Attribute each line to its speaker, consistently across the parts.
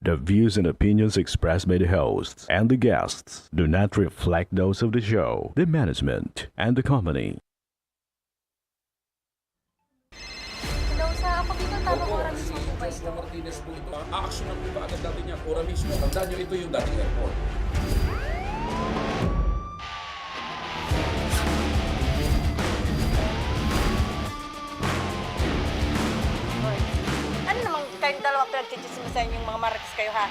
Speaker 1: The views and opinions expressed by the hosts and the guests do not reflect those of the show, the management, and the company.
Speaker 2: Hello, sa ako dito tamang
Speaker 3: Opo,
Speaker 2: oras
Speaker 3: si
Speaker 2: mismo po ba
Speaker 3: Joshua
Speaker 2: ito?
Speaker 3: Martinez po ito. Aaksyonan po ba agad natin yan? Ora mismo. Tandaan nyo, ito yung dating airport.
Speaker 2: Hoy. Ano namang kayong dalawa pinagchichismisan yung mga marites kayo, ha?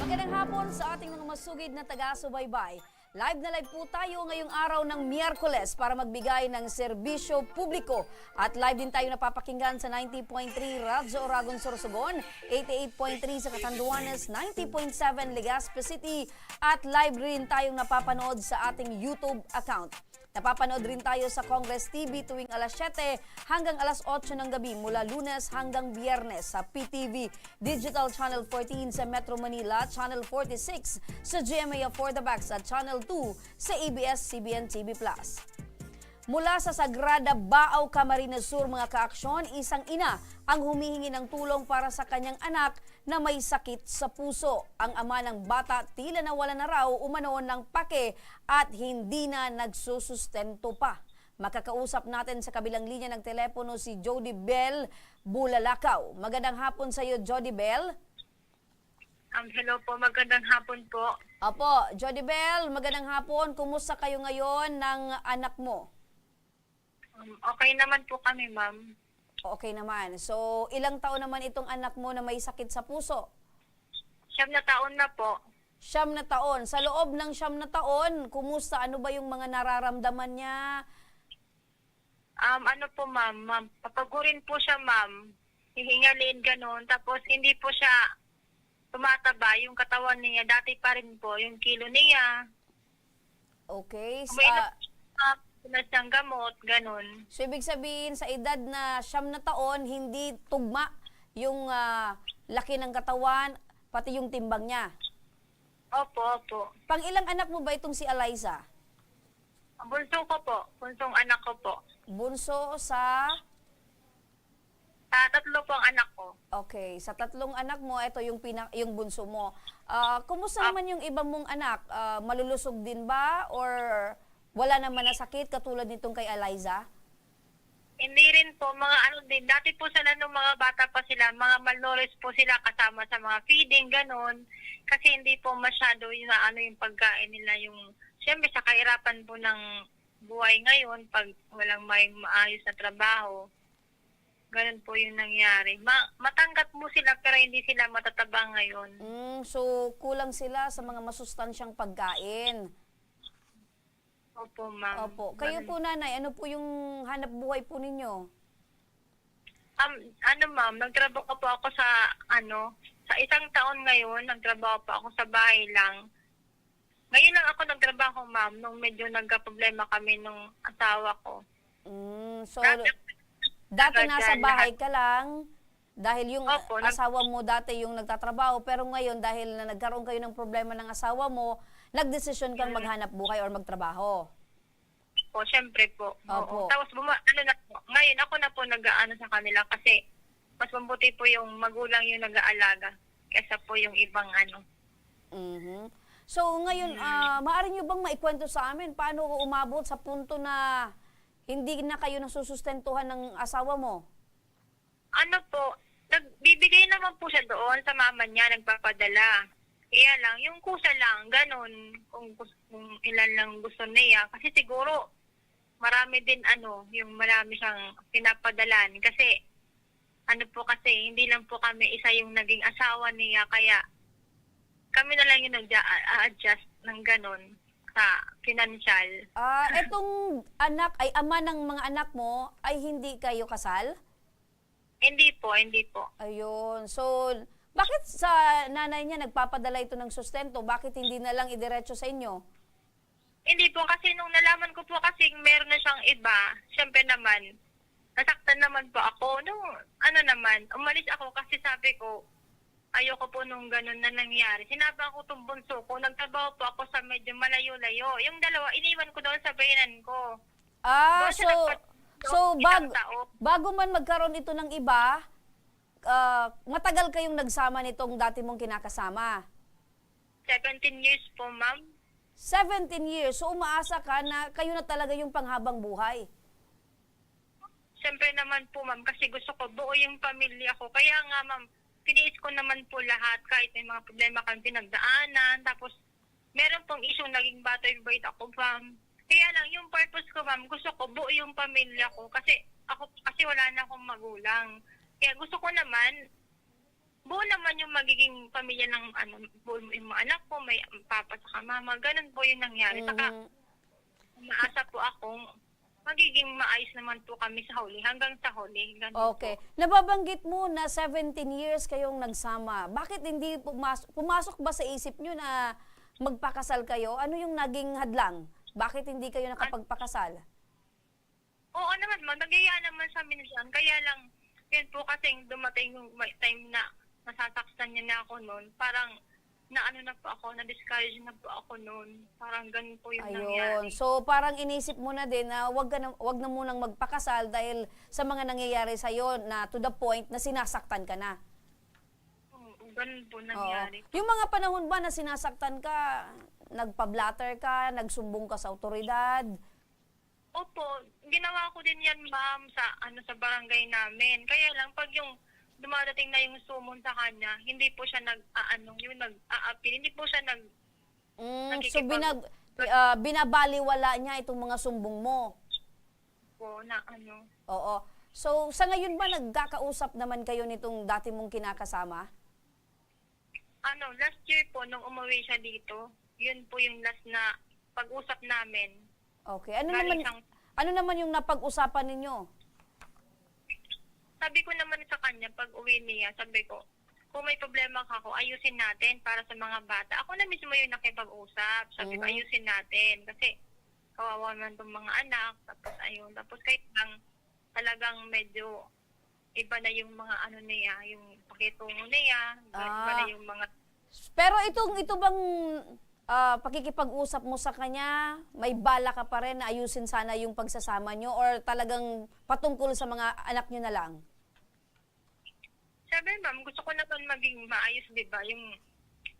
Speaker 4: Magandang hapon sa ating mga masugid na taga-subaybay. Live na live po tayo ngayong araw ng Miyerkules para magbigay ng serbisyo publiko. At live din tayo napapakinggan sa 90.3 Radyo Oragon Sorsogon, 88.3 sa Catanduanes, 90.7 Legazpi City at live rin tayong napapanood sa ating YouTube account. Napapanood rin tayo sa Congress TV tuwing alas 7 hanggang alas 8 ng gabi mula Lunes hanggang Biyernes sa PTV Digital Channel 14 sa Metro Manila, Channel 46 sa GMA For the Backs at Channel 2 sa ABS-CBN TV+. Mula sa Sagrada Baaw, Camarines Sur, mga kaaksyon, isang ina ang humihingi ng tulong para sa kanyang anak na may sakit sa puso. Ang ama ng bata tila nawala na raw umano ng pake at hindi na nagsusustento pa. Makakausap natin sa kabilang linya ng telepono si Jody Bell Bulalakaw. Magandang hapon sa iyo, Jody Bell.
Speaker 5: Hello po, magandang hapon po.
Speaker 4: Apo, Jody Bell, magandang hapon. Kumusta kayo ngayon ng anak mo?
Speaker 5: Okay naman po kami, ma'am.
Speaker 4: Okay naman. So, ilang taon naman itong anak mo na may sakit sa puso?
Speaker 5: 7 na taon na po.
Speaker 4: 9 na taon. Sa loob ng 9 na taon, kumusta? Ano ba yung mga nararamdaman niya?
Speaker 5: Ano po, ma'am? Papagurin po siya, ma'am. Hihingalin, ganun. Tapos, hindi po siya tumataba yung katawan niya. Dati pa rin po, yung kilo niya.
Speaker 4: Okay.
Speaker 5: May siyang gamot, ganun.
Speaker 4: So, ibig sabihin, sa edad na 9 na taon, hindi tugma yung laki ng katawan, pati yung timbang niya.
Speaker 5: Opo, opo.
Speaker 4: Pang ilang anak mo ba itong si Eliza?
Speaker 5: Bunso ko po. Bunsong anak ko po.
Speaker 4: Bunso sa...
Speaker 5: Tatlo po ang anak ko.
Speaker 4: Okay, sa 3 anak mo, ito yung yung bunso mo. Kumusta naman yung iba mong anak? Malulusog din ba or wala naman na sakit katulad nitong kay Eliza?
Speaker 5: Hindi rin po, mga ano din. Dati po sila nung mga bata pa sila, mga malnourished po sila kasama sa mga feeding, ganun. Kasi hindi po masyado yung yung pagkain nila, yung siyempre sa kahirapan po ng buhay ngayon, pag walang may maayos na trabaho. Ganun po yung nangyari. Matanggap mo sila pero hindi sila matataba ngayon.
Speaker 4: So, kulang sila sa mga masustansyang pagkain.
Speaker 5: Opo, ma'am.
Speaker 4: Opo. Kayo po, nanay, ano po yung hanap buhay po ninyo?
Speaker 5: Ma'am, nagtrabaho po ako sa sa isang taon ngayon, nagtrabaho po ako sa bahay lang. Ngayon lang ako nagtrabaho, ma'am, nung medyo nagka-problema kami nung asawa ko.
Speaker 4: So, dati nasa bahay ka lang dahil yung
Speaker 5: Opo,
Speaker 4: asawa mo dati yung nagtatrabaho, pero ngayon dahil na nagkaroon kayo ng problema ng asawa mo, nagdesisyon kang maghanap buhay or magtrabaho.
Speaker 5: Po, syempre po.
Speaker 4: Opo.
Speaker 5: Oo. Tapos ngayon ako na po nag-aano sa kanila kasi mas mabuti po yung magulang yung nag-aalaga kaysa po yung ibang
Speaker 4: So ngayon, maaari nyo bang maikwento sa amin paano umabot sa punto na hindi na kayo nasusustentuhan ng asawa mo?
Speaker 5: Nagbibigay naman po siya doon sa mama niya, nagpapadala. Kaya lang, yung kusa lang, ganun, kung ilan lang gusto niya. Kasi siguro, marami din yung marami siyang pinapadalan. Kasi, ano po kasi, hindi lang po kami isa yung naging asawa niya, kaya kami na lang yung nag-adjust ng ganon sa financial.
Speaker 4: Etong anak ay ama ng mga anak mo ay hindi kayo kasal?
Speaker 5: Hindi po, hindi po.
Speaker 4: Ayun. So, bakit sa nanay niya nagpapadala ito ng sustento? Bakit hindi na lang idiretso sa inyo?
Speaker 5: Hindi po, kasi nung nalaman ko po kasi meron na siyang iba, syempre naman, nasaktan naman po ako. Nung ano naman, umalis ako kasi sabi ko, ayoko po nung ganun na nangyari. Sinabi ko itong bunso ko, nagtrabaho po ako sa medyo malayo-layo. Yung dalawa, iniwan ko doon sa bayanan ko. Doon siya
Speaker 4: So,
Speaker 5: tao.
Speaker 4: bago man magkaroon ito ng iba, matagal kayong nagsama nitong dati mong kinakasama?
Speaker 5: 17 years po, ma'am.
Speaker 4: 17 years. So, umaasa ka na kayo na talaga yung panghabang buhay.
Speaker 5: Siyempre naman po, ma'am, kasi gusto ko buo yung pamilya ko. Kaya nga, ma'am, tiniis ko naman po lahat kahit may mga problema kang pinagdaanan. Tapos, meron pong issue naging battery ako, ma'am. Kaya lang, yung purpose ko, ma'am, gusto ko buo yung pamilya ko. Kasi wala na akong magulang. Kaya gusto ko naman, buo naman yung magiging pamilya ng buo yung mga anak ko, may papa sa mama. Ganun po yung nangyari. Saka, maasa po akong magiging maayos naman po kami sa huli, hanggang sa huli. Ganun
Speaker 4: Okay.
Speaker 5: po.
Speaker 4: Nababanggit mo na 17 years kayong nagsama. Bakit hindi pumasok ba sa isip nyo na magpakasal kayo? Ano yung naging hadlang? Bakit hindi kayo nakapagpakasal?
Speaker 5: Oo naman, nagyaya naman sa amin dyan. Kaya lang, yan po kasing dumating yung time na nasasaktan niya na ako noon. Parang na po ako, na-discourage na po ako noon. Parang ganun po yung nangyari.
Speaker 4: So parang inisip mo na din na wag na munang magpakasal dahil sa mga nangyayari sa'yo na to the point na sinasaktan ka na.
Speaker 5: Ganun po nangyari.
Speaker 4: Yung mga panahon ba na sinasaktan ka, nagpa-blatter ka, nagsumbong ka sa otoridad?
Speaker 5: Opo, ginawa ko din yan, ma'am, sa barangay namin. Kaya lang, pag yung dumadating na yung sumon sa kanya, hindi po siya nag-a-appeal, hindi po siya
Speaker 4: So binabaliwala niya itong mga sumbong mo?
Speaker 5: po na ano.
Speaker 4: Oo. So sa ngayon ba nagkakausap naman kayo nitong dati mong kinakasama?
Speaker 5: Last year po, nung umuwi siya dito, yun po yung last na pag-usap namin.
Speaker 4: Okay. Ano naman yung napag-usapan ninyo?
Speaker 5: Sabi ko naman sa kanya, pag uwi niya, sabi ko, kung may problema ka ako, ayusin natin para sa mga bata. Ako na mismo yung nakipag-usap. Sabi ko, ayusin natin. Kasi kawawa man itong mga anak. Tapos ayun. Tapos kahit lang talagang medyo iba na yung mga niya, yung pakitungo niya. Iba na yung mga...
Speaker 4: Pero ito bang pakikipag-usap mo sa kanya, may bala ka pa rin na ayusin sana yung pagsasama nyo or talagang patungkol sa mga anak nyo na lang?
Speaker 5: Sabi, ma'am, gusto ko naman maging maayos, di ba? Yung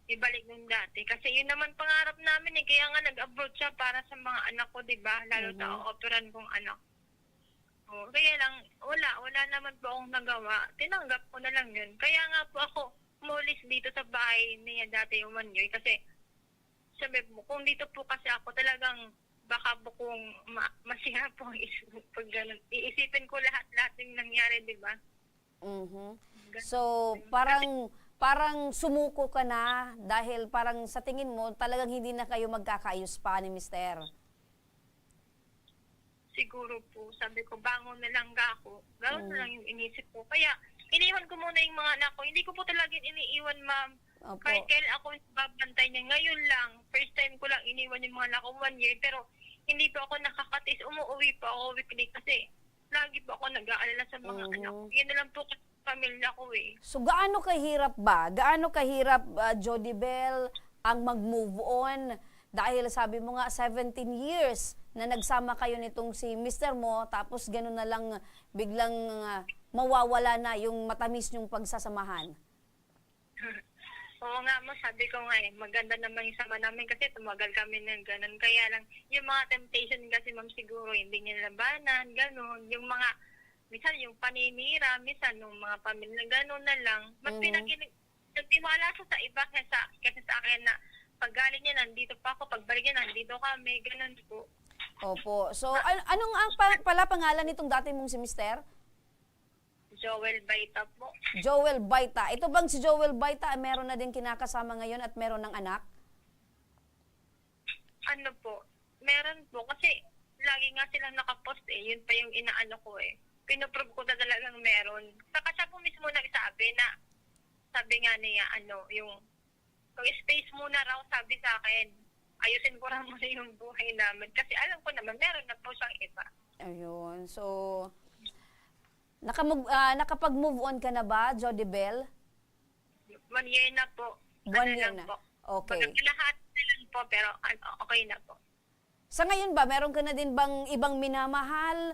Speaker 5: ibalik nung dati. Kasi yun naman pangarap namin eh. Kaya nga nag-abroad siya para sa mga anak ko, di ba? Lalo sa operan kong anak. Kaya lang, wala naman po akong nagawa. Tinanggap ko na lang yun. Kaya nga po ako umulis dito sa bahay niya dati yung 1 year. Kasi sabi po, kung dito po kasi ako talagang baka po kung masira po ang pag ganun. Iisipin ko lahat yung nangyari, di ba?
Speaker 4: So, parang sumuko ka na dahil parang sa tingin mo talagang hindi na kayo magkakaayos pa ni Mister.
Speaker 5: Siguro po, sabi ko, bangon na lang ako. Gano'n na lang yung inisip ko. Kaya, iniwan ko muna yung mga anak ko. Hindi ko po talaga iniiwan, ma'am.
Speaker 4: Opo.
Speaker 5: Kahit kailan ako babantay niya. Ngayon lang, first time ko lang iniwan yung mga anak ko 1 year. Pero, hindi po ako nakakatis. Umuwi po ako weekly kasi lagi po ako nag-aalala sa mga anak ko. Yan na lang po kasi pamilya ko eh.
Speaker 4: So, gaano kahirap ba? Gaano kahirap, Jody Bell, ang mag-move on? Dahil sabi mo nga, 17 years na nagsama kayo nitong si Mister mo, tapos gano'n na lang biglang mawawala na yung matamis niyong pagsasamahan.
Speaker 5: Oo nga mo, sabi ko nga maganda naman yung sama namin kasi tumagal kami ng ganun. Kaya lang, yung mga temptation kasi ma'am siguro hindi niya labanan, ganun. Yung mga, minsan yung paninira, minsan yung mga pamilya, ganun na lang. Mas nagtiwala siya sa iba kasi sa akin na pag galing niya nandito pa ako, pagbalik niya nandito kami, ganun po.
Speaker 4: Opo. So, anong pala pangalan nitong dati mong si Mister?
Speaker 5: Joel Baita po.
Speaker 4: Joel Baita. Ito bang si Joel Baita, meron na din kinakasama ngayon at meron ng anak?
Speaker 5: Ano po, meron po. Kasi lagi nga silang nakapost eh. Yun pa yung inaano ko eh. Pinoprove ko na talagang meron. Saka siya po mismo nagsabi na, sabi nga niya, yung space muna raw, sabi sa akin. Ayusin ko raw muna yung buhay namin. Kasi alam ko naman, meron na po siyang iba.
Speaker 4: Ayun. So, nakapag-move on ka na ba, Jodibel?
Speaker 5: 1 year na po.
Speaker 4: 1 year
Speaker 5: lang
Speaker 4: na.
Speaker 5: Po.
Speaker 4: Okay.
Speaker 5: Lahat na lang po, pero okay na po.
Speaker 4: Sa ngayon ba, meron ka na din bang ibang minamahal?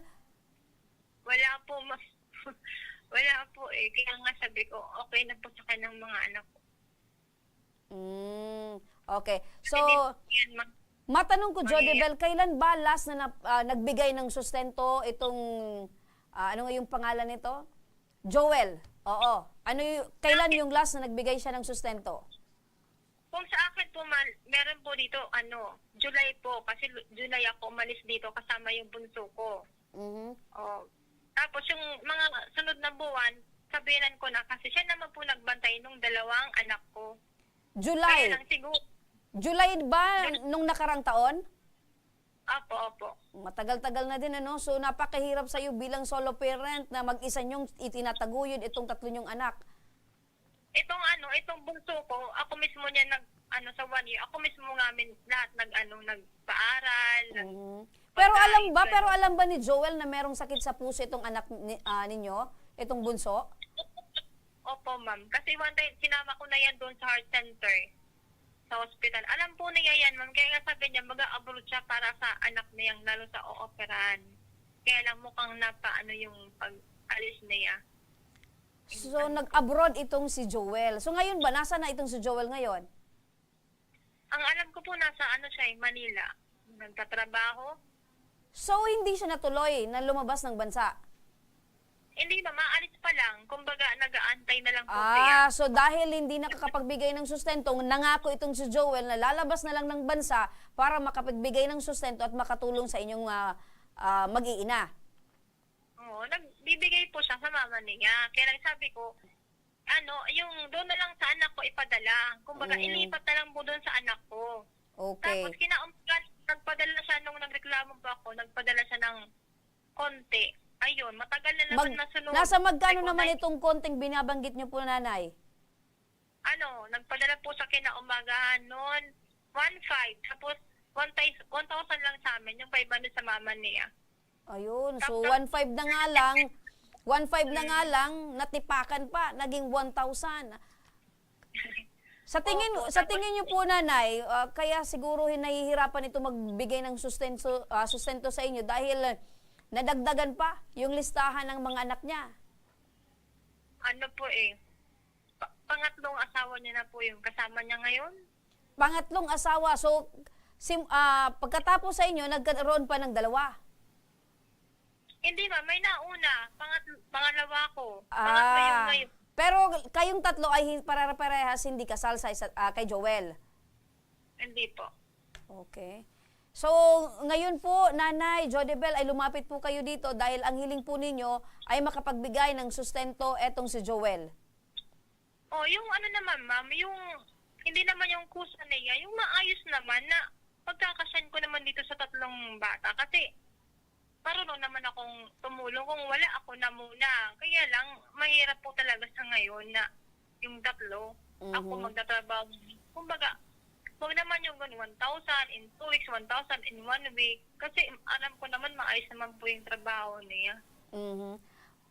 Speaker 5: Wala po, wala po eh. Kaya nga sabi ko, okay na po sa kanang mga anak ko.
Speaker 4: Okay. So,
Speaker 5: Yan,
Speaker 4: matanong ko, Jodibel, kailan ba last na nagbigay ng sustento itong, ano nga yung pangalan nito? Joel. Oo. Kailan yung last na nagbigay siya ng sustento?
Speaker 5: Kung sa akin po, meron po dito, July po. Kasi July ako umalis dito kasama yung bunso ko. Oh. Tapos yung mga sunod na buwan, sabihan ko na kasi siya naman po nagbantay nung 2 anak ko.
Speaker 4: July.
Speaker 5: Kaya lang siguro,
Speaker 4: July ba nung nakarang taon?
Speaker 5: opo.
Speaker 4: Matagal-tagal na din, ano? So, napakahirap sa'yo bilang solo parent na mag-isa niyong itinataguyod itong 3 niyong anak.
Speaker 5: Itong bunso ko, ako mismo niya sa 1 year, ako mismo namin lahat nagpaaral.
Speaker 4: Pero alam ba ni Joel na merong sakit sa puso itong anak ninyo? Itong bunso?
Speaker 5: Opo, ma'am. Kasi one time, sinama ko na yan doon sa heart center, sa hospital. Alam po niya yan, ma'am. Kaya nga sabi niya, mag-abroad siya para sa anak niyang lalo sa ooperan. Kaya lang mukhang yung pag-alis niya.
Speaker 4: So, nag-abroad itong si Joel. So, ngayon ba, nasa na itong si Joel ngayon?
Speaker 5: Ang alam ko po, nasa siya, Manila. Nagtatrabaho.
Speaker 4: So, hindi siya natuloy na lumabas ng bansa?
Speaker 5: Hindi ba, maalis pa lang. Kumbaga, nag-aantay na lang po siya.
Speaker 4: So dahil hindi nakakapagbigay ng sustento, nangako itong si Joel na lalabas na lang ng bansa para makapagbigay ng sustento at makatulong sa inyong mag-iina.
Speaker 5: Oo, nagbibigay po siya sa mama niya. Kaya lang sabi ko, yung doon na lang sa anak ko ipadala. Kumbaga, ilipat na lang po doon sa anak ko.
Speaker 4: Okay.
Speaker 5: Tapos nagpadala siya nung nagreklamo pa ako, nagpadala siya ng konti. Ayun, matagal na naman nasunod.
Speaker 4: Nasa magkano naman itong konting binabanggit niyo po, nanay?
Speaker 5: Nagpadala po sa kinaumagahan noon, 1,500. Tapos, 1,000 lang sa amin, yung 500 sa mama niya.
Speaker 4: Ayun, so 1,500 na nga lang, 1,500 na nga lang, natipakan pa, naging 1,000. Sa tingin niyo po, nanay, kaya siguro nahihirapan ito magbigay ng sustento sa inyo dahil nadagdagan pa yung listahan ng mga anak niya.
Speaker 5: Pangatlong asawa niya na po yung kasama niya ngayon.
Speaker 4: Pangatlong asawa. So, pagkatapos sa inyo, nagkaroon pa ng 2.
Speaker 5: Hindi ba, may nauna. Pangalawa ko. Pangatlo yung ngayon.
Speaker 4: Pero kayong 3 ay parehas hindi kasal kay Joel?
Speaker 5: Hindi po.
Speaker 4: Okay. So, ngayon po, Nanay Jodibel, ay lumapit po kayo dito dahil ang hiling po ninyo ay makapagbigay ng sustento etong si Joel.
Speaker 5: Yung naman, ma'am, yung hindi naman yung kusa niya, yung maayos naman na pagkakasyan ko naman dito sa 3 bata. Kasi, marunong naman akong tumulong kung wala ako na muna. Kaya lang, mahirap po talaga sa ngayon na yung 3, ako magtatrabaho. Kumbaga, huwag naman yung 1,000 in 2 weeks, 1,000 in 1 week. Kasi alam ko naman maayos naman po yung trabaho niya.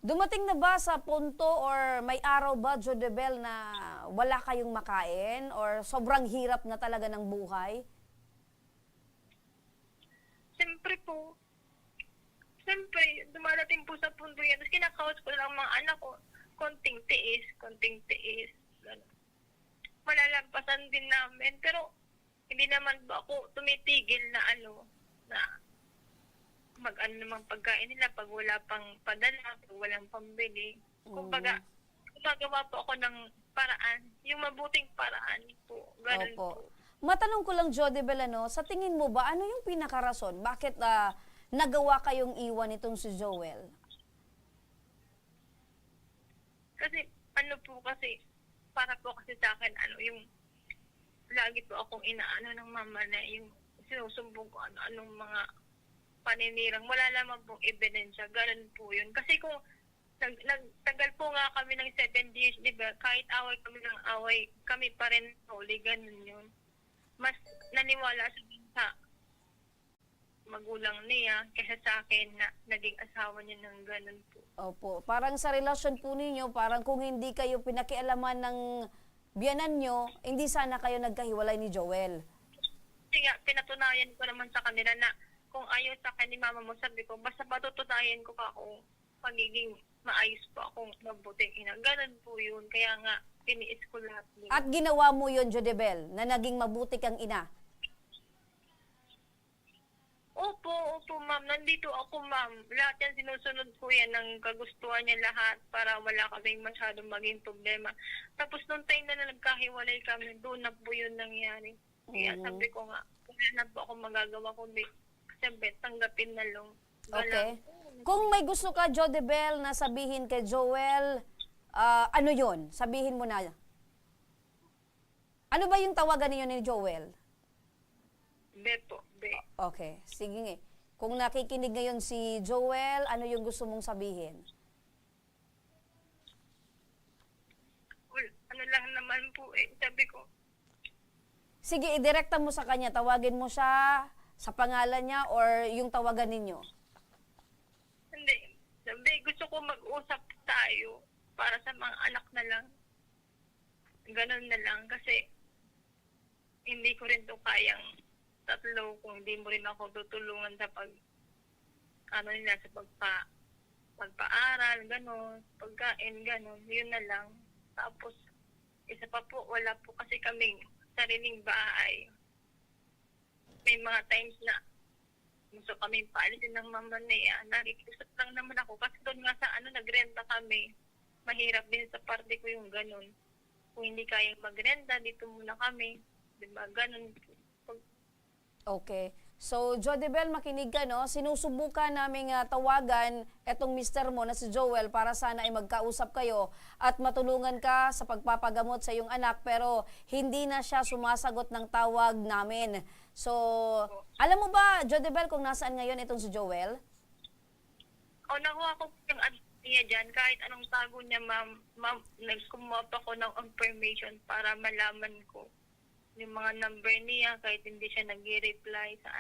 Speaker 4: Dumating na ba sa punto or may araw ba, Jodibel, na wala kayong makain or sobrang hirap na talaga ng buhay?
Speaker 5: Siyempre po. Siyempre, dumarating po sa punto yan. Tapos kinakaos ko lang mga anak ko. Konting tiis. Ganun. Malalampasan din namin. Pero, hindi naman ba ako tumitigil na na namang pagkain nila pag wala pang padala, pag walang pambili. Kumbaga, gumagawa po ako ng paraan. Yung mabuting paraan po. Ganun po.
Speaker 4: Matanong ko lang, Jodibel, sa tingin mo ba, ano yung pinakarason? Bakit nagawa kayong iwan itong si Joel?
Speaker 5: Kasi ano po kasi, para po kasi sa akin, ano yung, lagi po akong inaano ng mama na yung sinusumbong ko anong mga paninirang. Wala naman pong ebidensya. Ganun po yun. Kasi kung nagtagal po nga kami ng 7 years, di ba? Kahit away kami ng away, kami pa rin huli. Ganun yun. Mas naniwala sa magulang niya kaysa sa akin na naging asawa niya ng ganun po.
Speaker 4: Opo. Parang sa relasyon po ninyo, parang kung hindi kayo pinakialaman ng biyanan nyo, hindi sana kayo nagkahiwalay ni Joel.
Speaker 5: Kasi nga, pinatunayan ko naman sa kanila na kung ayaw sa akin ni mama mo, sabi ko, basta patutunayan ko pa kung pagiging maayos po akong mabuting ina. Ganun po yun. Kaya nga, tiniis ko lahat.
Speaker 4: At ginawa mo yon, Jodibel, na naging mabuti kang ina.
Speaker 5: Opo, ma'am. Nandito ako, ma'am. Lahat yan sinusunod ko yan ng kagustuhan niya lahat para wala kaming masyadong maging problema. Tapos nung time na nagkahiwalay kami, doon na po yun nangyari. Kaya sabi ko nga, wala na po ako magagawa kundi siyempre tanggapin na lang.
Speaker 4: Okay. Kung may gusto ka, Jodibel, na sabihin kay Joel, ano yon? Sabihin mo na. Ano ba yung tawagan niyo ni Joel?
Speaker 5: Be po, be.
Speaker 4: Okay, sige nga. Kung nakikinig ngayon si Joel, ano yung gusto mong sabihin?
Speaker 5: Well, ano lang naman po sabi ko,
Speaker 4: Sige, idirekta mo sa kanya. Tawagin mo siya sa pangalan niya or yung tawagan ninyo.
Speaker 5: hindi. Sabi, gusto ko mag-usap tayo para sa mga anak na lang. Ganun na lang kasi hindi ko rin to kayang tatlo kung hindi mo rin ako tutulungan sa pagpaaral, gano'n, pagkain, gano'n, yun na lang. Tapos, isa pa po, wala po kasi kaming sariling bahay. May mga times na gusto kaming paalisin ng mama niya. Nakikusap lang naman ako kasi doon nga sa nagrenta kami. Mahirap din sa parte ko yung gano'n. Kung hindi kayang magrenta, dito muna kami. Diba? Gano'n po.
Speaker 4: Okay. So, Jodibel, makinig ka, no? Sinusubukan naming tawagan etong mister mo na si Joel para sana ay magkausap kayo at matulungan ka sa pagpapagamot sa iyong anak, pero hindi na siya sumasagot ng tawag namin. So, alam mo ba, Jodibel, kung nasaan ngayon itong si Joel?
Speaker 5: O, nakuha ko yung niya dyan. Kahit anong tago niya, ma'am, nagkumuha pa ko ng information para malaman ko yung mga number niya kahit hindi siya nag-reply sa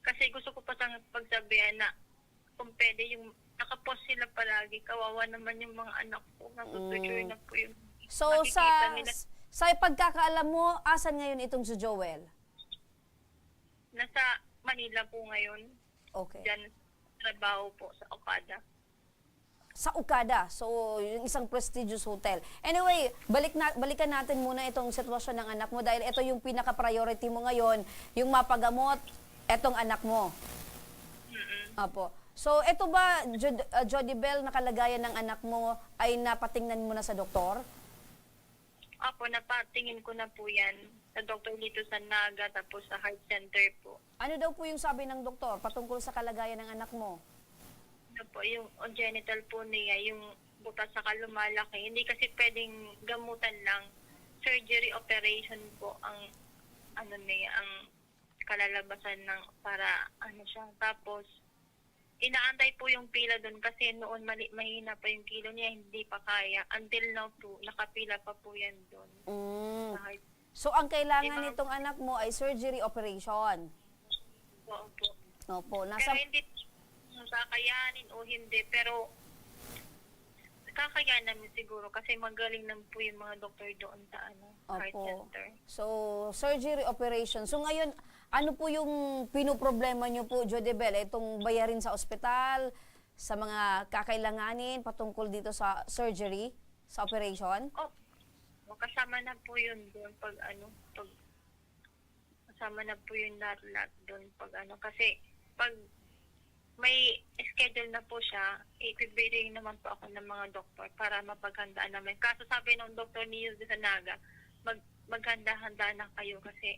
Speaker 5: Kasi gusto ko pa siyang pagsabihan na kung pwede yung nakapost sila palagi, kawawa naman yung mga anak ko. Natutuloy na po yung
Speaker 4: So,
Speaker 5: makikita nila.
Speaker 4: sa pagkakaalam mo, asan ngayon itong si Joel?
Speaker 5: Nasa Manila po ngayon.
Speaker 4: Okay.
Speaker 5: Diyan trabaho po sa Okada.
Speaker 4: Sa Okada. So, yung isang prestigious hotel. Anyway, balikan natin muna itong sitwasyon ng anak mo dahil ito yung pinaka-priority mo ngayon, yung mapagamot etong anak mo. Apo. So, ito ba, Jodibel, na kalagayan ng anak mo ay napatingnan mo na sa doktor?
Speaker 5: Apo, napatingin ko na po yan sa doktor dito sa Naga tapos sa heart center po.
Speaker 4: Ano daw po yung sabi ng doktor patungkol sa kalagayan ng anak mo?
Speaker 5: Po, yung congenital po niya, yung butas sa lumalaki. Hindi kasi pwedeng gamutan lang. Surgery operation po ang ang kalalabasan ng para siya. Tapos inaantay po yung pila doon kasi noon mahina pa yung kilo niya, hindi pa kaya. Until now po, nakapila pa po yan doon.
Speaker 4: So, ang kailangan nitong anak mo ay surgery operation.
Speaker 5: Opo.
Speaker 4: Opo.
Speaker 5: Pero hindi kakayanin o hindi, pero kakayanin namin siguro kasi magaling naman po yung mga doktor doon sa heart
Speaker 4: Opo.
Speaker 5: center.
Speaker 4: So, surgery operation. So, ngayon, ano po yung pinoproblema nyo po, Jodibel? Itong bayarin sa ospital, sa mga kakailanganin patungkol dito sa surgery, sa operation?
Speaker 5: Kasama na po yun doon pag kasama na po yun lahat doon pag kasi pag may schedule na po siya, i-preparing naman po ako ng mga doktor para mapaghandaan namin. Kaso sabi ng doktor ni Yus sa Naga, maghanda-handa na kayo kasi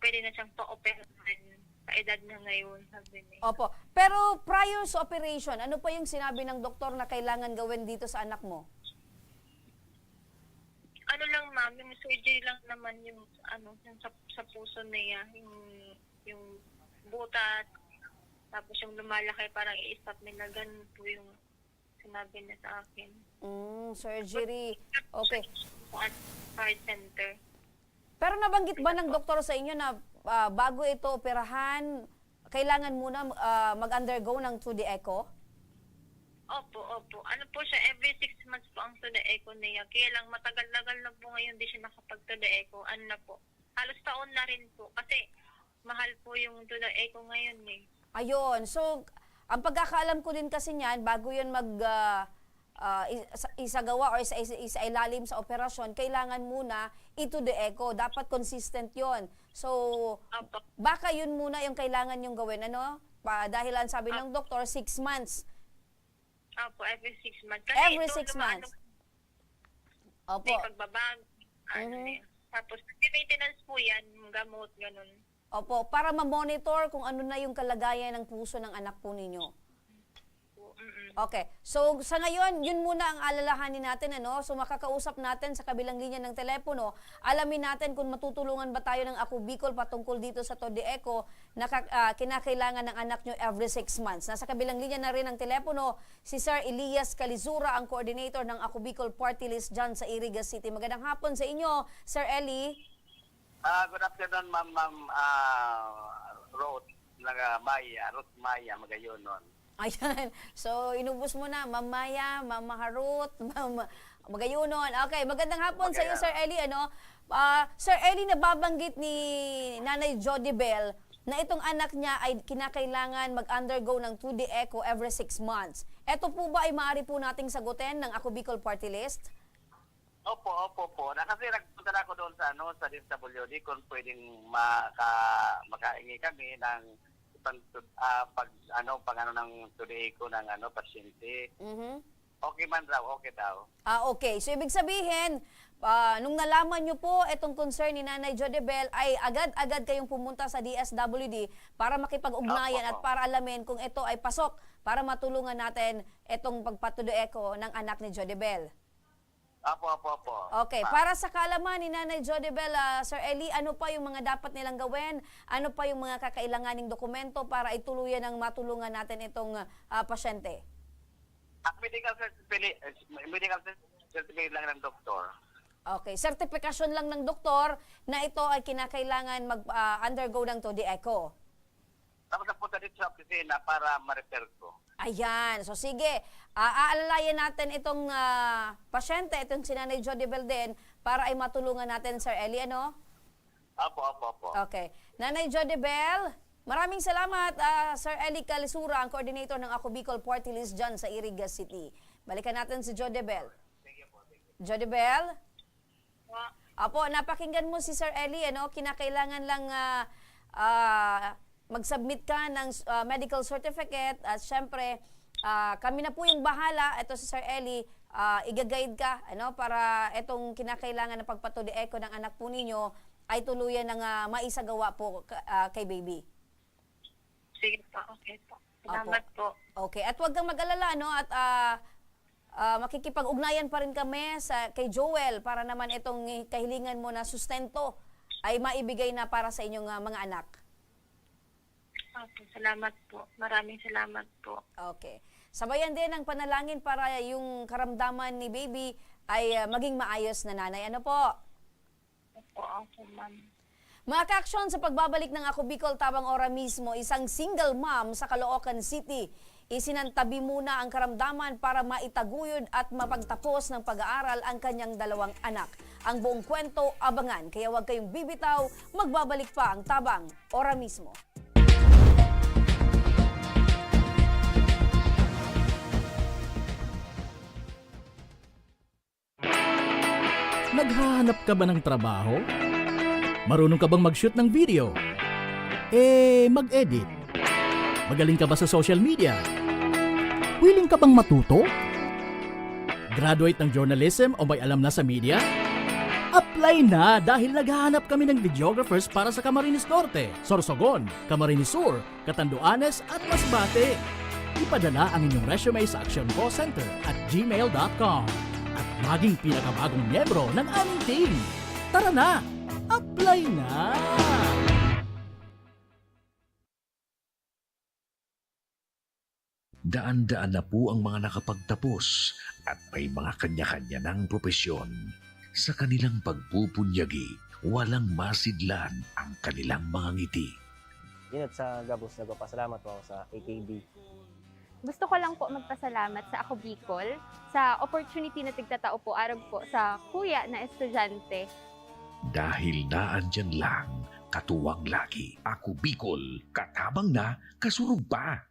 Speaker 5: pwede na siyang pa-operahan sa edad niya ngayon, sabi niya.
Speaker 4: Opo. Pero prior sa operation, ano pa yung sinabi ng doktor na kailangan gawin dito sa anak mo?
Speaker 5: Ano lang ma'am, yung surgery lang naman yung yung sa puso niya, yung butas, tapos yung lumalaki parang i-stop nila, ganun po yung sinabi niya sa akin.
Speaker 4: Surgery. Okay.
Speaker 5: Heart center.
Speaker 4: Pero nabanggit ba ng doktor sa inyo na bago ito operahan, kailangan muna mag-undergo ng 2D echo?
Speaker 5: Opo. Ano po siya, every 6 months po ang to the echo niya. Kaya lang matagal-tagal na po ngayon di siya nakapag to the echo. Ano na po, halos taon na rin po. Kasi mahal po yung to the echo ngayon eh.
Speaker 4: Ayun. So, ang pagkakaalam ko din kasi niyan, bago yan isagawa or isa-ilalim sa operasyon, kailangan muna ito the echo. Dapat consistent yon. So,
Speaker 5: Opo.
Speaker 4: baka yun muna yung kailangan yung gawin. Ano? Dahilan sabi ng doktor, 6 months.
Speaker 5: Opo, every 6 months. Kasi
Speaker 4: Every
Speaker 5: ito,
Speaker 4: 6 months. Opo.
Speaker 5: May pagbabago. Tapos, may maintenance po yan, gamot, ganun.
Speaker 4: Opo, para ma-monitor kung ano na yung kalagayan ng puso ng anak po ninyo. Okay. So, sa ngayon, yun muna ang alalahanin natin, ano? So, makakausap natin sa kabilang linya ng telepono. Alamin natin kung matutulungan ba tayo ng Ako Bicol patungkol dito sa Tode Echo na kinakailangan ng anak nyo every 6 months. Nasa kabilang linya na rin ng telepono, si Sir Elias Calizura, ang coordinator ng Ako Bicol Party List dyan sa Iriga City. Magandang hapon sa inyo, Sir Eli.
Speaker 6: Good afternoon, Ma'am Ruth Maya, Magayonon.
Speaker 4: Ayan. So, inubos mo na. Ma'am Maya, Ma'am Maharut, Ma'am Magayunon. Okay, magandang hapon sa iyo, Sir Eli. Ano? Sir Eli, nababanggit ni Nanay Jodibel na itong anak niya ay kinakailangan mag-undergo ng 2D echo every 6 months. Ito po ba ay maaari po nating sagutin ng Ako Bicol Party List?
Speaker 6: Opo. Kasi nagpunta na ako doon sa DSWD kung pwedeng makaingi kami ng pag ng today ko ng pasyente. Okay man daw, okay daw.
Speaker 4: Okay. So, ibig sabihin, nung nalaman nyo po itong concern ni Nanay Jodibel, ay agad-agad kayong pumunta sa DSWD para makipag-ugnayan at para alamin kung ito ay pasok para matulungan natin itong pagpatudo echo ng anak ni Jodibel.
Speaker 6: Opo.
Speaker 4: Okay, para sa kaalaman ni Nanay Jodibel, Sir Eli, ano pa yung mga dapat nilang gawin? Ano pa yung mga kakailanganing dokumento para ituluyan ng matulungan natin itong pasyente?
Speaker 6: Medical certificate lang ng doktor.
Speaker 4: Okay, sertifikasyon lang ng doktor na ito ay kinakailangan mag-undergo ng 2D echo.
Speaker 6: Tapos napunta dito sa opisina para ma-refer ko.
Speaker 4: Ayan. So sige, aalalayan natin itong pasyente, itong si Nanay Jodibel din, para ay matulungan natin, Sir Eli, ano?
Speaker 6: Opo.
Speaker 4: Okay. Nanay Jodibel, maraming salamat, Sir Eli Calizura, ang coordinator ng Ako Bicol Party List dyan sa Iriga City. Balikan natin si Jodibel. Jodibel? Apo, napakinggan mo si Sir Eli, ano? Kinakailangan lang mag-submit ka ng medical certificate at syempre kami na po yung bahala. Ito si Sir Eli, i-guide ka ano, para itong kinakailangan ng pagpatuloy echo ng anak po ninyo ay tuluyan ng maisagawa po kay baby.
Speaker 5: Sige po, okay po. Salamat po.
Speaker 4: Okay, at huwag kang mag-alala, no? At makikipag-ugnayan pa rin kami kay Joel para naman itong kahilingan mo na sustento ay maibigay na para sa inyong mga anak.
Speaker 5: Okay, salamat po. Maraming salamat po.
Speaker 4: Okay. Sabayan din ang panalangin para yung karamdaman ni baby ay maging maayos na nanay. Ano po?
Speaker 5: Opo, ma'am.
Speaker 4: Mga ka-aksyon, sa pagbabalik ng Ako Bicol tabang ora mismo, isang single mom sa Caloocan City, isinantabi muna ang karamdaman para maitaguyod at mapagtapos ng pag-aaral ang kanyang 2 anak. Ang buong kwento, abangan. Kaya huwag kayong bibitaw, magbabalik pa ang tabang ora mismo.
Speaker 7: Naghahanap ka ba ng trabaho? Marunong ka bang mag-shoot ng video? Mag-edit? Magaling ka ba sa social media? Willing ka bang matuto? Graduate ng journalism o may alam na sa media? Apply na dahil naghahanap kami ng videographers para sa Camarines Norte, Sorsogon, Camarines Sur, Catanduanes at Masbate. Ipadala ang inyong resume sa actioncallcenter@gmail.com at maging pinakabagong miyembro ng aming team. Tara na! Apply na!
Speaker 8: Daan-daan na po ang mga nakapagtapos at may mga kanya-kanya ng propesyon. Sa kanilang pagpupunyagi, walang masidlan ang kanilang mga ngiti.
Speaker 9: Yun at sa Gabos, nagpapasalamat po ako sa AKB.
Speaker 10: Gusto ko lang po magpasalamat sa Ako Bicol sa opportunity na tigtatao po arag po sa kuya na estudyante.
Speaker 8: Dahil naandyan lang, katuwang lagi, Ako Bicol, katabang na, kasurug pa.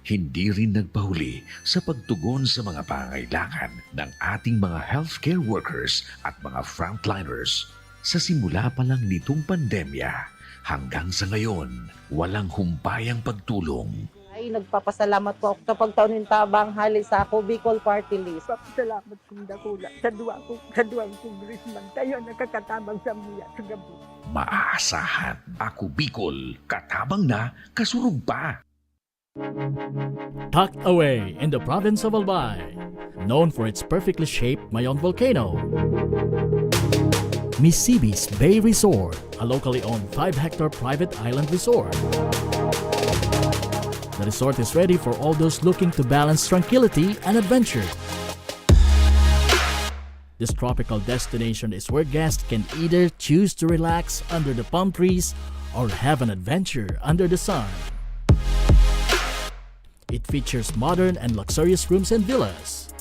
Speaker 8: Hindi rin nagpahuli sa pagtugon sa mga pangailangan ng ating mga healthcare workers at mga frontliners. Sa simula pa lang nitong pandemya, hanggang sa ngayon, walang humpayang pagtulong.
Speaker 11: Ay, nagpapasalamat po ako sa pagtaon ng tabang hali sa Ako Bicol Party List.
Speaker 2: Salamat kong dakula sa duwang congressman. Kayo nakakatabang sa miya sa gabi.
Speaker 8: Maaasahan, Ako Bicol, katabang na, kasurug pa.
Speaker 7: Tucked away in the province of Albay, known for its perfectly shaped Mayon volcano, Misibis Bay Resort, a locally owned 5-hectare private island resort. The resort is ready for all those looking to balance tranquility and adventure. This tropical destination is where guests can either choose to relax under the palm trees or have an adventure under the sun. It features modern and luxurious rooms and villas,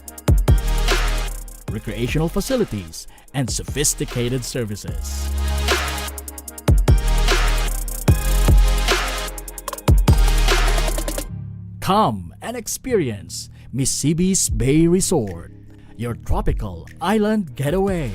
Speaker 7: recreational facilities, and sophisticated services. Come and experience Misibis Bay Resort, your tropical island getaway.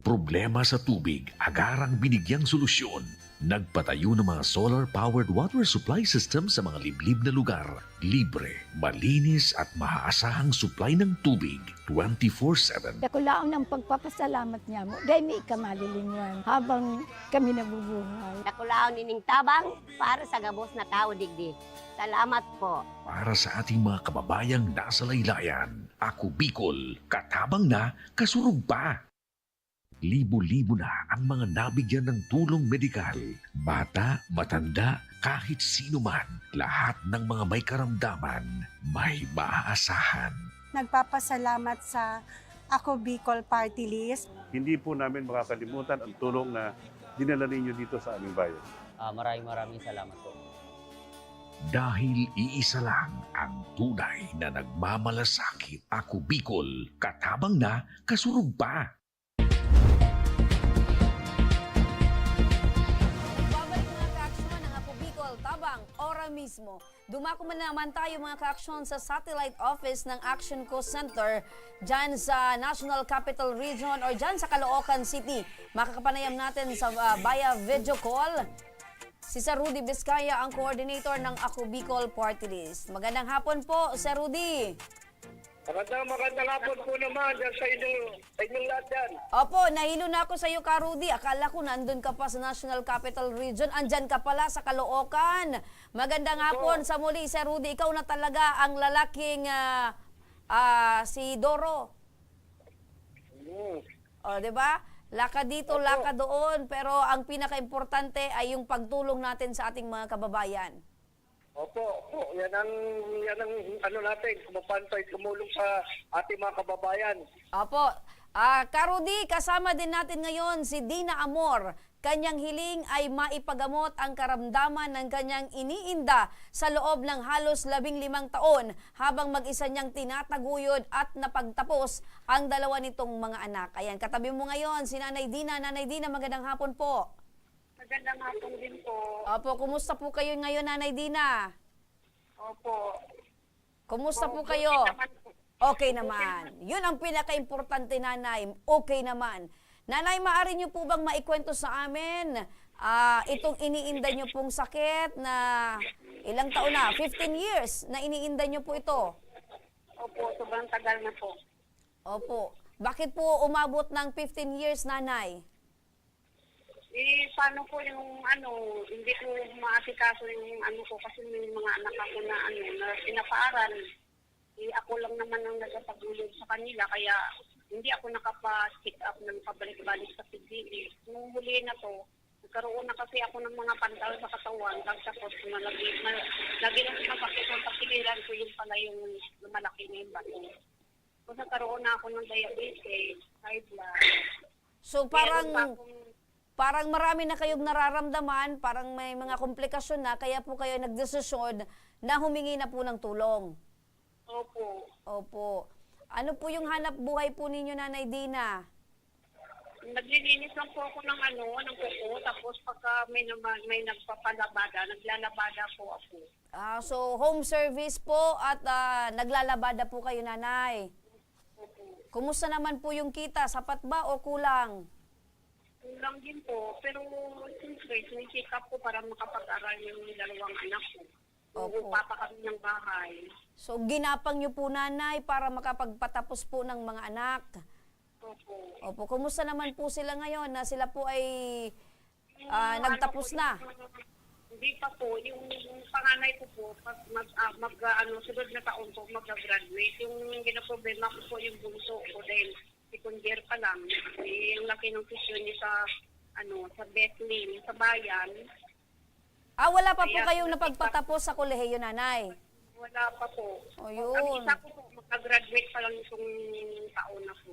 Speaker 8: Problema sa tubig, agarang binigyang solusyon. Nagpatayo ng mga solar-powered water supply system sa mga liblib na lugar. Libre, malinis at maaasahang supply ng tubig 24/7.
Speaker 2: Nakulaon ng pagpapasalamat niya mo. Dahil may kamalilingan habang kami nabubuhay.
Speaker 5: Nakulaon ining tabang para sa gabos na tao digdi. Salamat po.
Speaker 8: Para sa ating mga kababayang nasa laylayan, Ako Bicol, katabang na, kasurug pa. Libo-libo na ang mga nabigyan ng tulong medikal. Bata, matanda, kahit sino man, lahat ng mga may karamdaman, may maaasahan.
Speaker 2: Nagpapasalamat sa Ako Bicol Party List.
Speaker 12: Hindi po namin makakalimutan ang tulong na dinala ninyo dito sa aming bayan.
Speaker 9: Maraming salamat po.
Speaker 8: Dahil iisa lang ang tunay na nagmamalasakit. Ako Bicol, katabang na, kasurug pa.
Speaker 4: Ora mismo. Dumako man naman tayo mga ka-aksyon sa satellite office ng Action Co Center dyan sa National Capital Region or dyan sa Caloocan City. Makakapanayam natin sa via video call si Sir Rudy Vizcaya, ang coordinator ng Ako Bicol Party List. Magandang hapon po, Sir Rudy.
Speaker 6: Magandang hapon po naman dyan sa inyong lahat dyan.
Speaker 4: Opo, nahilo na ako sa iyo, Ka Rudy. Akala ko nandun ka pa sa National Capital Region. Andyan ka pala sa Caloocan. Magandang hapon sa muli, Sir Rudy. Ikaw na talaga ang lalaking si Doro. O, di ba? Laka dito, laka doon. Pero ang pinaka-importante ay yung pagtulong natin sa ating mga kababayan.
Speaker 6: Opo. Yan ang ano natin, kumapantay, tumulong sa ating mga kababayan.
Speaker 4: Opo. Ka Rudy, kasama din natin ngayon si Dina Amor. Kanyang hiling ay maipagamot ang karamdaman ng kanyang iniinda sa loob ng halos 15 taon habang mag-isa niyang tinataguyod at napagtapos ang dalawa nitong mga anak. Ayan, katabi mo ngayon si Nanay Dina. Nanay Dina, magandang hapon po.
Speaker 5: Magandang hapon din po.
Speaker 4: Opo, kumusta po kayo ngayon, Nanay Dina?
Speaker 5: Opo.
Speaker 4: Kumusta po kayo? Okay naman. Yun ang pinaka-importante, Nanay. Okay naman. Nanay, maaari niyo po bang maikwento sa amin itong iniinda nyo pong sakit na ilang taon na? 15 years na iniinda nyo po ito?
Speaker 5: Opo, sobrang tagal na po.
Speaker 4: Opo. Bakit po umabot ng 15 years, nanay?
Speaker 5: Paano po yung hindi ko maasikaso yung ko kasi may mga anak ako na na pinapaaral. Ako lang naman ang nagpapagulog sa kanila kaya hindi ako nakapa-check up ng pabalik-balik sa PGE. Nung huli na to, nagkaroon na kasi ako ng mga pantal sa katawan, tapos lagi lang napakit ng pagkiliran ko yung pala yung lumalaki na yung bato. Kung nagkaroon na ako ng diabetes, high blood.
Speaker 4: So parang marami na kayong nararamdaman, parang may mga komplikasyon na, kaya po kayo nagdesisyon na humingi na po ng tulong.
Speaker 5: Opo.
Speaker 4: Opo. Ano po yung hanap buhay po ninyo, Nanay Dina?
Speaker 5: Naglilinis lang po ako ng ng kuko, tapos pagka may nagpapalabada, naglalabada po ako.
Speaker 4: So home service po at naglalabada po kayo, Nanay. Kumusta naman po yung kita? Sapat ba o kulang?
Speaker 5: Kulang din po, pero siyempre, sinicheck up ko para makapag-aral yung dalawang anak ko.
Speaker 4: Opo.
Speaker 5: Papa kami ng bahay.
Speaker 4: So ginapang nyo po, Nanay, para makapagpatapos po ng mga anak.
Speaker 5: Opo.
Speaker 4: Opo. Kumusta naman po sila ngayon na sila po ay nagtapos na?
Speaker 5: Hindi pa po. Yung panganay ko po, sunod na taon po, mag-graduate. Yung ginaproblema ko po yung bunso ko dahil second year pa lang. Yung laki ng sesyon niya sa Bethlehem, sa bayan.
Speaker 4: Wala pa po kayong napagpatapos sa kolehiyo, Nanay?
Speaker 5: Wala pa po.
Speaker 4: O yun.
Speaker 5: Ang isa ko po, mag-graduate pa lang itong taon na po.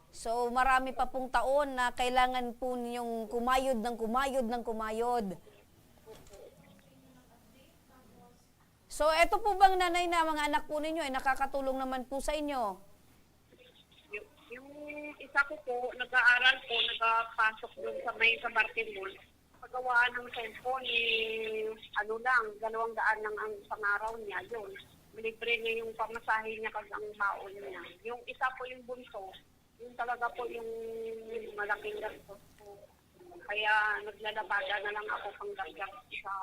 Speaker 4: So marami pa pong taon na kailangan po ninyong kumayod ng kumayod. So eto po bang, Nanay, na mga anak po ninyo ay nakakatulong naman po sa inyo?
Speaker 5: Yung isa ko po, nag-aaral po, nagpasok doon sa Bartimol. Pagawaan ng cellphone, lang, 200 lang ang pangaraw niya, yun. Libre niya yung pamasahe niya kasi ang baon niya. Yung isa po yung bunso, yung talaga po yung malaking gastos po. Kaya naglalabada na lang ako pang dagdag sa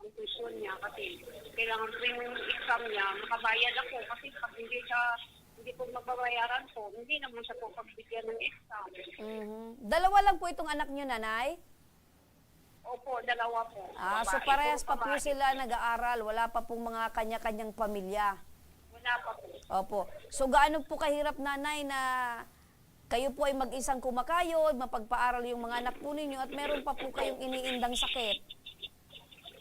Speaker 5: tuition niya kasi kailangan po yung exam niya, makabayad ako kasi pag hindi po magbabayaran po, hindi naman siya po pagbigyan ng exam.
Speaker 4: Dalawa lang po itong anak niyo, Nanay?
Speaker 5: Opo, dalawa po.
Speaker 4: So parehas pa po sila nag-aaral, wala pa pong mga kanya-kanyang pamilya?
Speaker 5: Wala pa po.
Speaker 4: Opo. So gaano po kahirap, Nanay, na kayo po ay mag-isang kumakayod, mapagpaaral yung mga anak po ninyo at meron pa po kayong iniindang sakit?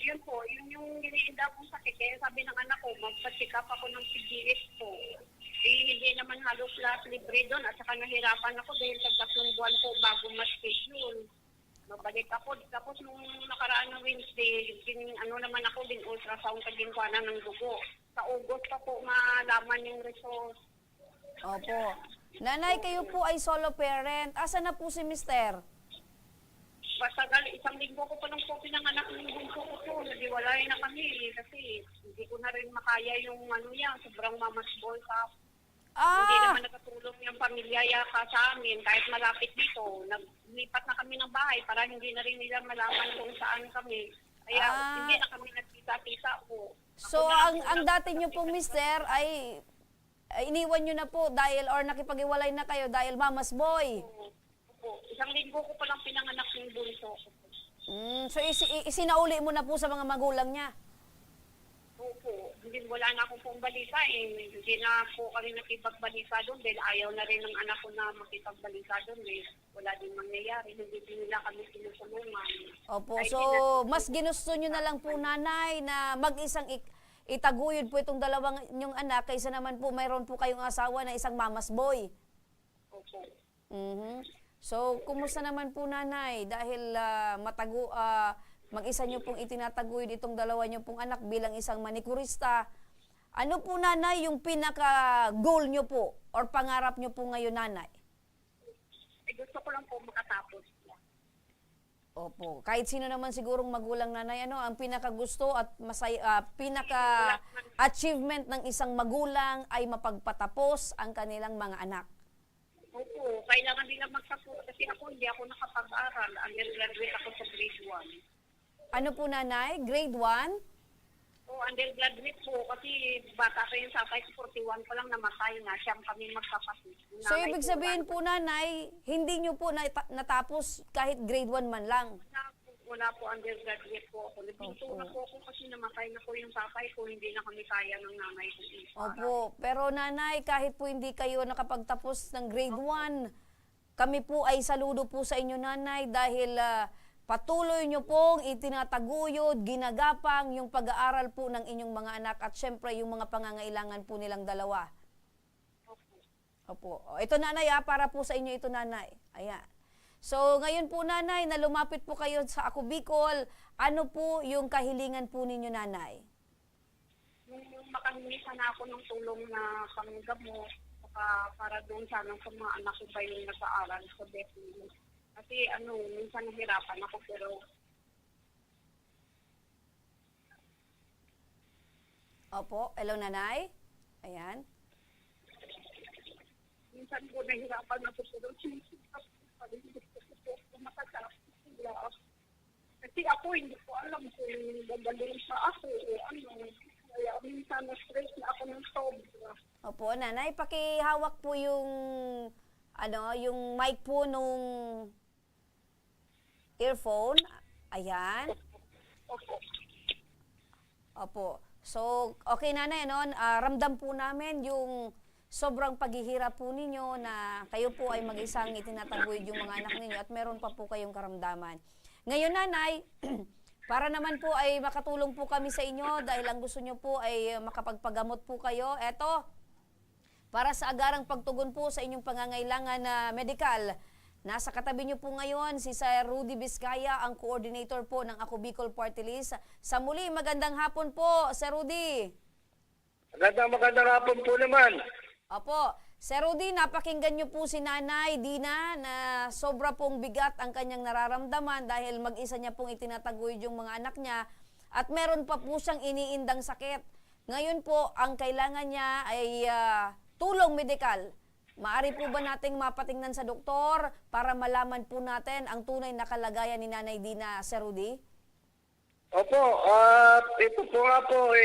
Speaker 5: Yun po, yun yung iniinda kong sakit. Kaya sabi ng anak ko, magpa-check up ako ng PGS po. Hindi naman halos lahat libre doon at saka nahirapan ako dahil sa 3 buwan po bago ma-schedule. Mabalik ako. Tapos nung nakaraan ng Wednesday, naman ako din ultrasound kagingkwanan ng dugo. Sa August pa po malaman yung result.
Speaker 4: Opo. Nanay, kayo po ay solo parent. Asa na po si Mister?
Speaker 5: Basta isang linggo ko pa lang po pinanganak ng bunso ko po. Nadiwalay na kami kasi hindi ko na rin makaya yung sobrang mamasbol sa Hindi naman nakatulong yung pamilya yaka sa amin kahit malapit dito. Naglipat na kami ng bahay para hindi na rin nila malaman kung saan kami. Kaya hindi na kami nagtisa-tisa po.
Speaker 4: So ang dati nyo pong mister ay iniwan nyo na po dahil or nakipag-iwalay na kayo dahil mamas boy?
Speaker 5: Opo. Isang linggo ko pa lang pinanganak ng bunso ko.
Speaker 4: So isinauli mo na po sa mga magulang niya?
Speaker 5: Opo. Wala na akong pong balita eh. Hindi na po kami nakipagbalita doon dahil ayaw na rin ng anak ko na makipagbalita doon eh. Wala din mangyayari. Hindi din nila kami sinusulungan.
Speaker 4: Opo. So mas ginusto nyo na lang po, Nanay, na mag-isang itaguyod po itong dalawang inyong anak kaysa naman po mayroon po kayong asawa na isang mamas boy.
Speaker 5: Opo.
Speaker 4: So kumusta naman po, Nanay? Dahil mag-isa nyo pong itinataguyod itong dalawa nyo pong anak bilang isang manikurista. Ano po, Nanay, yung pinaka-goal nyo po or pangarap nyo po ngayon, Nanay?
Speaker 5: Gusto ko lang po makatapos.
Speaker 4: Opo. Kahit sino naman sigurong magulang, Nanay, ang pinaka-gusto at pinaka-achievement ng isang magulang ay mapagpatapos ang kanilang mga anak.
Speaker 5: Opo. kailangan nila magtapos kasi ako hindi ako nakapag-aral. Undergraduate ako sa grade 1.
Speaker 4: Ano po nanay? Grade 1?
Speaker 5: O undergraduate po kasi bata ko yung tatay ko 41 pa lang namatay na siyang kami magkapatid.
Speaker 4: So ibig sabihin po nanay, hindi nyo po natapos kahit grade 1 man lang?
Speaker 5: Wala po, undergraduate po ako. Nagpinto na po ako kasi namatay na po yung tatay ko, hindi na kami kaya ng nanay ko.
Speaker 4: Opo, pero nanay, kahit po hindi kayo nakapagtapos ng grade 1, kami po ay saludo po sa inyo nanay dahil patuloy nyo pong itinataguyod, ginagapang yung pag-aaral po ng inyong mga anak at syempre yung mga pangangailangan po nilang dalawa. Opo. Ito nanay para po sa inyo ito nanay. Ayan. So, ngayon po nanay, na lumapit po kayo sa Ako Bicol, ano po yung kahilingan po ninyo nanay?
Speaker 5: Yung makahingi sana ako ng tulong na panggamot para doon sana sa mga anak ko ba yung nag-aaral sa Bethlehem. Kasi minsan nahirapan ako pero
Speaker 4: Opo, hello nanay. Ayan.
Speaker 5: minsan po nahirapan ako pero sinisipap ko pa rin gusto makatapos sila. Kasi ako hindi ko alam kung gagaling sa ako o kaya minsan na-stress na ako ng sobra.
Speaker 4: Opo, nanay, pakihawak po yung yung mic po nung earphone. Ayan. Opo. So, okay nanay, ramdam po namin yung sobrang paghihirap po ninyo na kayo po ay mag-isang itinataguyod yung mga anak ninyo at meron pa po kayong karamdaman. Ngayon nanay, para naman po ay makatulong po kami sa inyo dahil ang gusto nyo po ay makapagpagamot po kayo. Eto, para sa agarang pagtugon po sa inyong pangangailangan na medikal, nasa katabi nyo po ngayon si Sir Rudy Vizcaya, ang coordinator po ng Ako Bicol Party List. Sa muli, magandang hapon po, Sir Rudy.
Speaker 6: Magandang hapon po naman.
Speaker 4: Opo. Sir Rudy, napakinggan nyo po si Nanay Dina na sobra pong bigat ang kanyang nararamdaman dahil mag-isa niya pong itinataguyod yung mga anak niya at meron pa po siyang iniindang sakit. Ngayon po, ang kailangan niya ay tulong medikal. Maari po ba nating mapatingnan sa doktor para malaman po natin ang tunay na kalagayan ni Nanay Dina, Sir Rudy?
Speaker 6: Opo, ito po nga po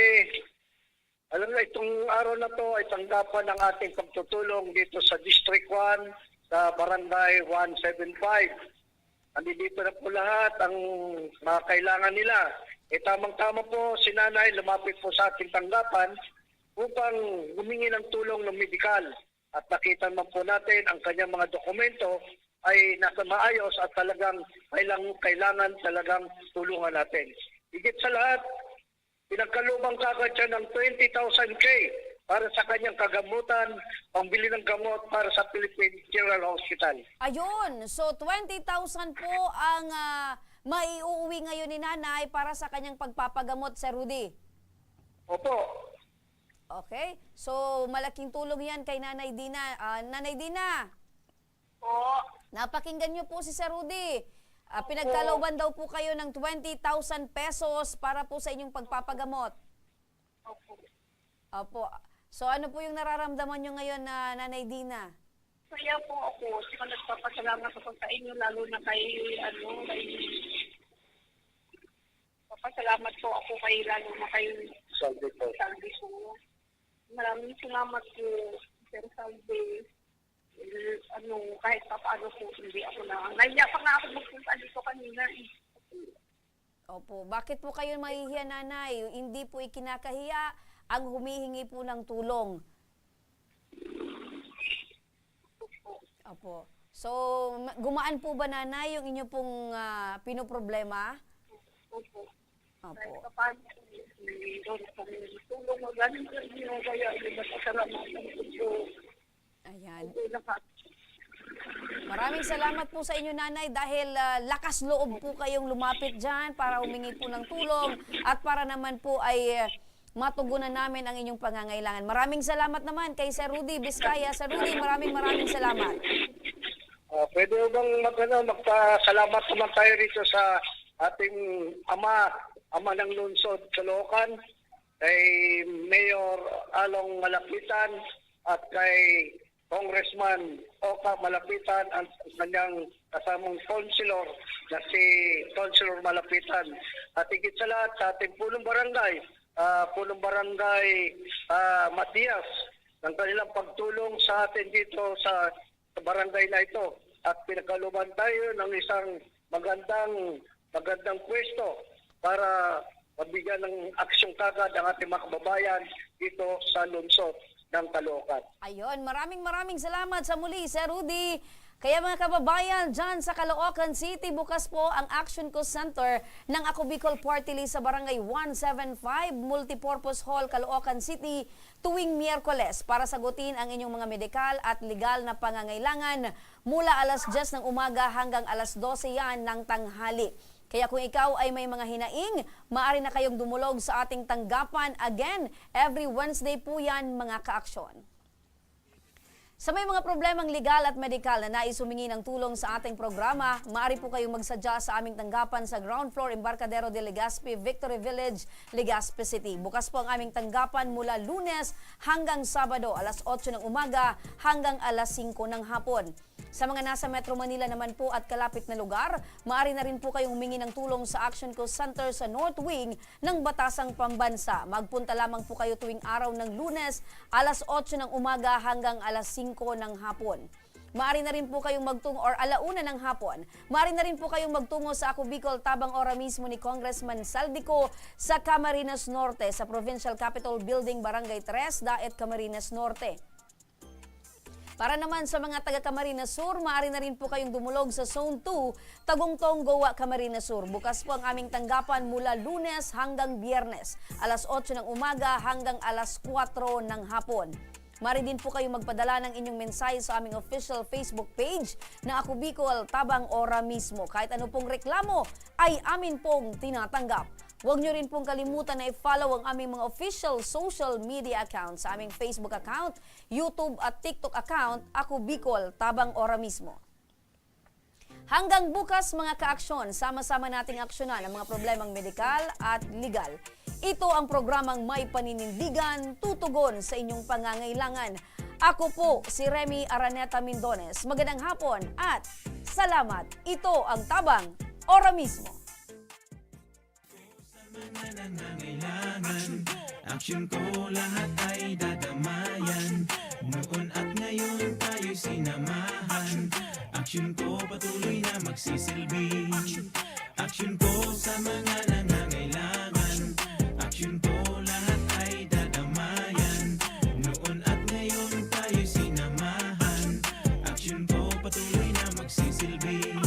Speaker 6: alam na itong araw na to ay tanggapan ng ating pagtutulong dito sa District 1 sa Barangay 175. Andito na po lahat ang mga kailangan nila. Tamang-tama po si Nanay lumapit po sa ating tanggapan upang humingi ng tulong ng medikal. At nakita naman po natin ang kanyang mga dokumento ay nasa maayos at talagang kailangan talagang tulungan natin. Higit sa lahat, pinagkalubang kagad siya ng 20,000 para sa kanyang kagamutan, pambili ng gamot para sa Philippine General Hospital.
Speaker 4: Ayun, so 20,000 po ang maiuwi ngayon ni Nanay para sa kanyang pagpapagamot, Sir Rudy.
Speaker 6: Opo.
Speaker 4: Okay, so malaking tulong yan kay Nanay Dina. Nanay Dina, napakinggan niyo po si Sir Rudy. Pinagkalooban daw po kayo ng 20,000 pesos para po sa inyong pagpapagamot. Opo. So ano po yung nararamdaman nyo ngayon na Nanay Dina?
Speaker 5: Kaya po ako, nagpapasalamat ako sa inyo, lalo na papasalamat po ako lalo na kay Salve po. Maraming salamat po, Sir Salve. Kahit pa paano po, hindi ako nahiya pa nga ako magpunta dito kanina.
Speaker 4: Opo. Bakit po kayo mahihiya, Nanay? Hindi po ikinakahiya ang humihingi po ng tulong. Opo. So, gumaan po ba, Nanay, yung inyo pong pinoproblema?
Speaker 5: Opo.
Speaker 4: Opo.
Speaker 5: Kahit pa paano, tulong mo, galing ko niyo, kaya nagpasalamatan po.
Speaker 4: Ayan. Maraming salamat po sa inyo, Nanay, dahil lakas loob po kayong lumapit dyan para humingi po ng tulong at para naman po ay matugunan namin ang inyong pangangailangan. Maraming salamat naman kay Sir Rudy Vizcaya. Sir Rudy, maraming salamat.
Speaker 6: Pwede bang magpasalamat naman tayo rito sa ating ama ng lungsod sa Caloocan, kay Mayor Along Malapitan at kay Congressman Oka Malapitan, ang kanyang kasamang councilor na si Councilor Malapitan. At higit sa lahat sa ating Punong Barangay, Matias, ng kanilang pagtulong sa atin dito sa barangay na ito. At pinakaluban tayo ng isang magandang pwesto para mabigyan ng aksyong kagad ang ating mga kababayan dito sa lungsod ng Caloocan.
Speaker 4: Ayun, maraming salamat sa muli, Sir Rudy. Kaya mga kababayan, dyan sa Caloocan City, bukas po ang Action Co Center ng Ako Bicol Party List sa Barangay 175 Multipurpose Hall, Caloocan City, tuwing Miyerkules para sagutin ang inyong mga medikal at legal na pangangailangan mula alas 10 ng umaga hanggang alas 12 yan ng tanghali. Kaya kung ikaw ay may mga hinaing, maaari na kayong dumulog sa ating tanggapan. Again, every Wednesday po yan, mga kaaksyon. Sa may mga problemang legal at medikal na nais humingi ng tulong sa ating programa, maaari po kayong magsadya sa aming tanggapan sa ground floor Embarcadero de Legazpi, Victory Village, Legazpi City. Bukas po ang aming tanggapan mula Lunes hanggang Sabado, alas 8 ng umaga hanggang alas 5 ng hapon. Sa mga nasa Metro Manila naman po at kalapit na lugar, maaari na rin po kayong humingi ng tulong sa Action Co Center sa North Wing ng Batasang Pambansa. Magpunta lamang po kayo tuwing araw ng Lunes, alas 8 ng umaga hanggang alas 5 ng hapon. Maaari na rin po kayong magtungo, or alauna ng hapon, maaari na rin po kayong magtungo sa Ako Bicol tabang ora mismo ni Congressman Saldico sa Camarines Norte, sa Provincial Capitol Building, Barangay 3, Daet, Camarines Norte. Para naman sa mga taga Camarines Sur, maaari na rin po kayong dumulog sa Zone 2, Tagungtong, Goa, Camarines Sur. Bukas po ang aming tanggapan mula Lunes hanggang Biyernes, alas 8 ng umaga hanggang alas 4 ng hapon. Maaari din po kayong magpadala ng inyong mensahe sa aming official Facebook page na Ako Bicol tabang ora mismo. Kahit ano pong reklamo ay amin pong tinatanggap. Huwag nyo rin pong kalimutan na i-follow ang aming mga official social media accounts sa aming Facebook account, YouTube at TikTok account, Ako Bicol tabang ora mismo. Hanggang bukas mga kaaksyon, sama-sama nating aksyonan ang mga problemang medikal at legal. Ito ang programang may paninindigan, tutugon sa inyong pangangailangan. Ako po si Remy Araneta Mindones. Magandang hapon at salamat. Ito ang tabang ora mismo.
Speaker 13: Action ko lahat ay dadamayan. Noon at ngayon tayo'y sinamahan. Action ko patuloy na magsisilbi. Action ko sa mga nangangailangan. Action ko lahat ay dadamayan. Noon at ngayon tayo'y sinamahan. Action ko patuloy na magsisilbi.